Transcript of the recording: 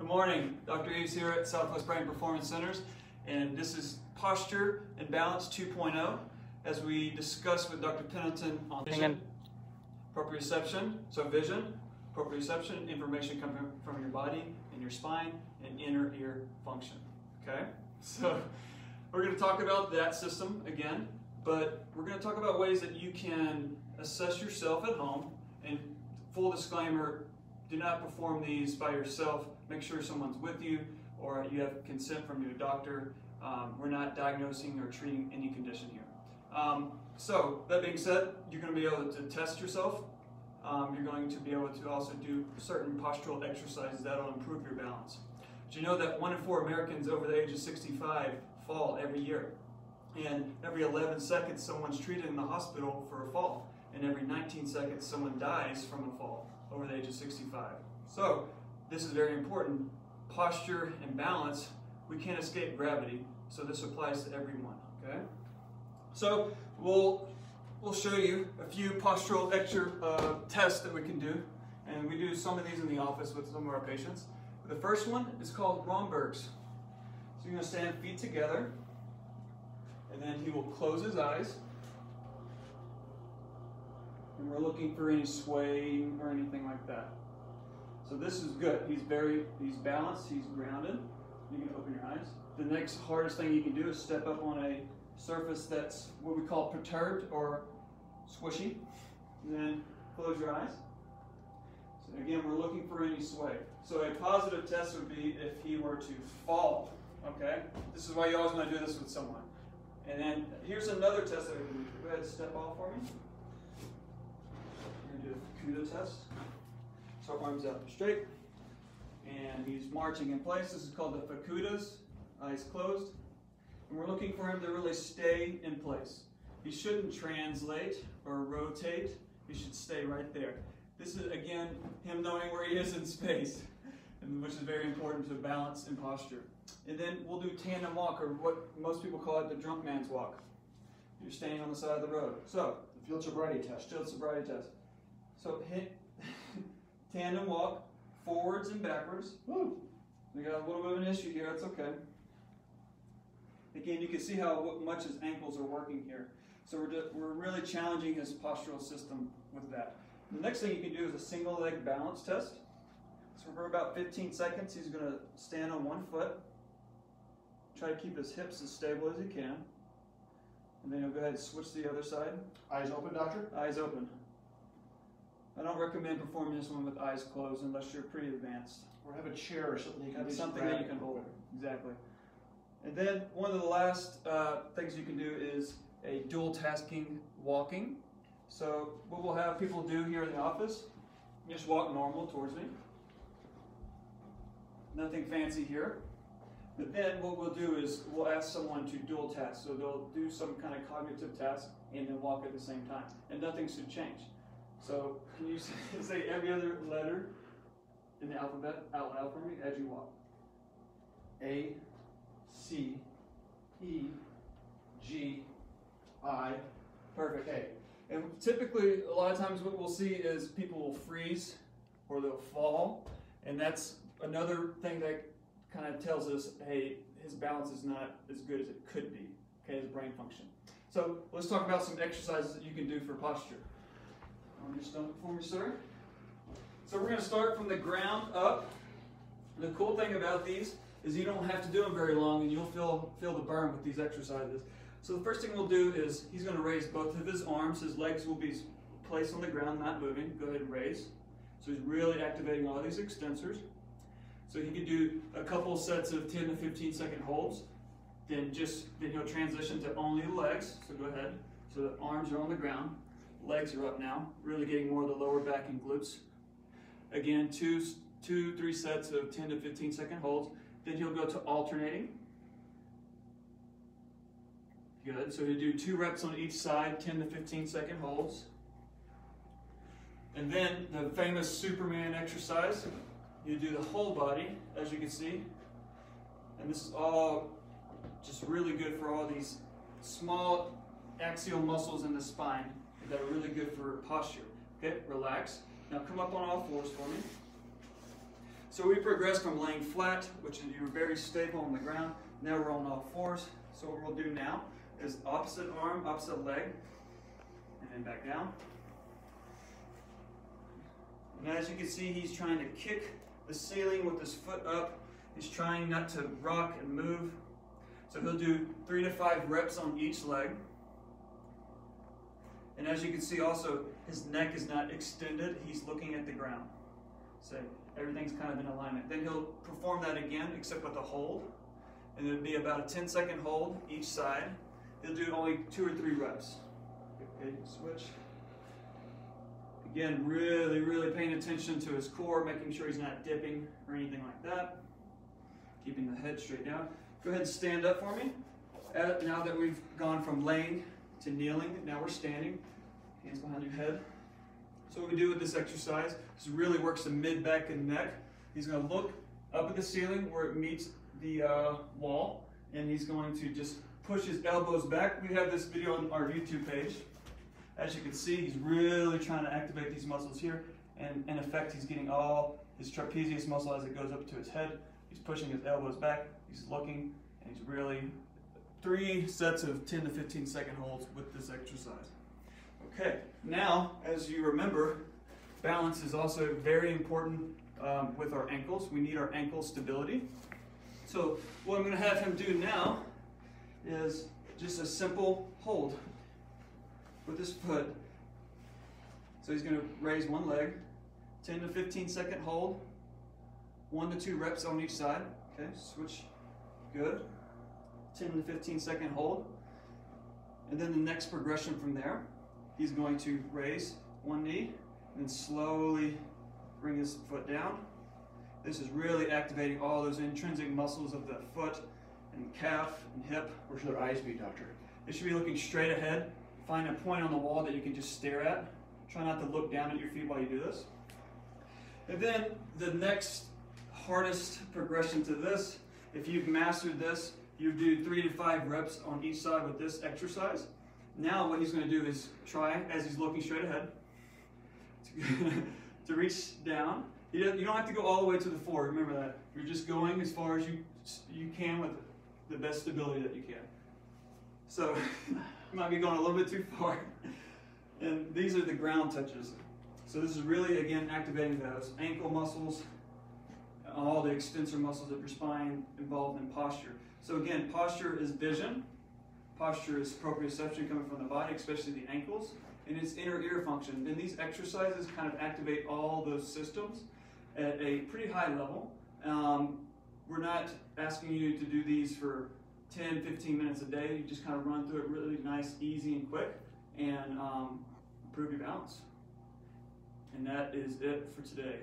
morning, Dr. Eaves here at Southwest Brain Performance Centers, and this is Posture and Balance 2.0 as we discuss with Dr. Pendleton on vision, proprioception, proprioception, information coming from your body and your spine, and inner ear function. Okay, so we're going to talk about that system again, but we're going to talk about ways that you can assess yourself at home. And full disclaimer, do not perform these by yourself. Make sure someone's with you or you have consent from your doctor. We're not diagnosing or treating any condition here. So that being said, you're going to be able to test yourself. You're going to be able to also do certain postural exercises that will improve your balance. But you know that 1 in 4 Americans over the age of 65 fall every year. And every 11 seconds someone's treated in the hospital for a fall. And every 19 seconds someone dies from a fall over the age of 65. So this is very important. Posture and balance, we can't escape gravity, so this applies to everyone. Okay? So we'll show you a few postural tests that we can do, and we do some of these in the office with some of our patients. The first one is called Romberg's. So you're going to stand feet together, and then he will close his eyes. And we're looking for any swaying or anything like that. So this is good. He's balanced, he's grounded. You can open your eyes. The next hardest thing you can do is step up on a surface that's what we call perturbed or squishy. And then close your eyes. So again, we're looking for any sway. So a positive test would be if he were to fall. Okay? This is why you always want to do this with someone. And then here's another test that we can do. Go ahead and step off for me. Do a FABBIR test. So arms out straight, and he's marching in place. This is called the FABBIR, eyes closed, and we're looking for him to really stay in place. He shouldn't translate or rotate. He should stay right there. This is again him knowing where he is in space, which is very important to balance and posture. And then we'll do Tandem Walker, what most people call it the drunk man's walk. You're standing on the side of the road. So the field sobriety test. Field sobriety test. So hit tandem walk, forwards and backwards. Woo. We got a little bit of an issue here, that's okay. Again, you can see how much his ankles are working here. So we're really challenging his postural system with that. The next thing you can do is a single leg balance test. So for about 15 seconds, he's going to stand on one foot. Try to keep his hips as stable as he can. And then he'll go ahead and switch to the other side. Eyes open, doctor? Eyes open. I don't recommend performing this one with eyes closed unless you're pretty advanced. Or have a chair or something you can have something that you can hold. Exactly. And then one of the last things you can do is a dual tasking walking. So what we'll have people do here in the office, just walk normal towards me. Nothing fancy here. But then what we'll do is we'll ask someone to dual task. So they'll do some kind of cognitive task and then walk at the same time. And nothing should change. So can you say every other letter in the alphabet out loud for me as you walk? A, C, E, G, I. Perfect. K. And typically, a lot of times what we'll see is people will freeze or they'll fall. And that's another thing that kind of tells us, hey, his balance is not as good as it could be, okay, his brain function. So let's talk about some exercises that you can do for posture. On your stomach for me, sir. So we're going to start from the ground up. The cool thing about these is you don't have to do them very long and you'll feel the burn with these exercises. So the first thing we'll do is he's going to raise both of his arms. His legs will be placed on the ground, not moving. Go ahead and raise. So he's really activating all these extensors. So he can do a couple sets of 10 to 15 second holds. Then he'll transition to only the legs. So go ahead. So the arms are on the ground. Legs are up now, really getting more of the lower back and glutes. Again, two, 3 sets of 10 to 15 second holds. Then he'll go to alternating. Good, so he'll do 2 reps on each side, 10 to 15 second holds. And then the famous Superman exercise. You do the whole body, as you can see. And this is all just really good for all these small axial muscles in the spine that are really good for posture. Okay, relax. Now come up on all fours for me. So we progressed from laying flat, which is you were very stable on the ground. Now we're on all fours. So what we'll do now is opposite arm, opposite leg, and then back down. And as you can see, he's trying to kick the ceiling with his foot up. He's trying not to rock and move. So he'll do 3 to 5 reps on each leg. And as you can see also, his neck is not extended. He's looking at the ground. So everything's kind of in alignment. Then he'll perform that again, except with a hold. And it'll be about a 10-second hold each side. He'll do only 2 or 3 reps. Okay, switch. Again, really paying attention to his core, making sure he's not dipping or anything like that. Keeping the head straight down. Go ahead and stand up for me. Now that we've gone from laying to kneeling, now we're standing. Hands behind your head. So what we do with this exercise, this really works the mid, back, and neck. He's going to look up at the ceiling where it meets the wall, and he's going to just push his elbows back. We have this video on our YouTube page. As you can see, he's really trying to activate these muscles here, and in effect, he's getting all his trapezius muscle as it goes up to his head. He's pushing his elbows back, he's looking, and he's really 3 sets of 10 to 15 second holds with this exercise. Okay, now, as you remember, balance is also very important with our ankles. We need our ankle stability. So what I'm going to have him do now is just a simple hold with his foot. So he's going to raise one leg, 10 to 15 second hold, 1 to 2 reps on each side. Okay, switch, good. 10 to 15 second hold. And then the next progression from there, he's going to raise one knee and then slowly bring his foot down. This is really activating all those intrinsic muscles of the foot and calf and hip. Where should their eyes be, doctor? They should be looking straight ahead. Find a point on the wall that you can just stare at. Try not to look down at your feet while you do this. And then the next hardest progression to this, if you've mastered this, you do 3 to 5 reps on each side with this exercise. Now what he's going to do is try, as he's looking straight ahead, to reach down. You don't have to go all the way to the floor, remember that. You're just going as far as you can with the best stability that you can. So, you might be going a little bit too far. And these are the ground touches. So this is really, again, activating those ankle muscles, all the extensor muscles of your spine involved in posture. So again, posture is vision. Posture is proprioception coming from the body, especially the ankles. And it's inner ear function. And these exercises kind of activate all those systems at a pretty high level. We're not asking you to do these for 10, 15 minutes a day. You just kind of run through it really nice, easy, and quick, and improve your balance. And that is it for today.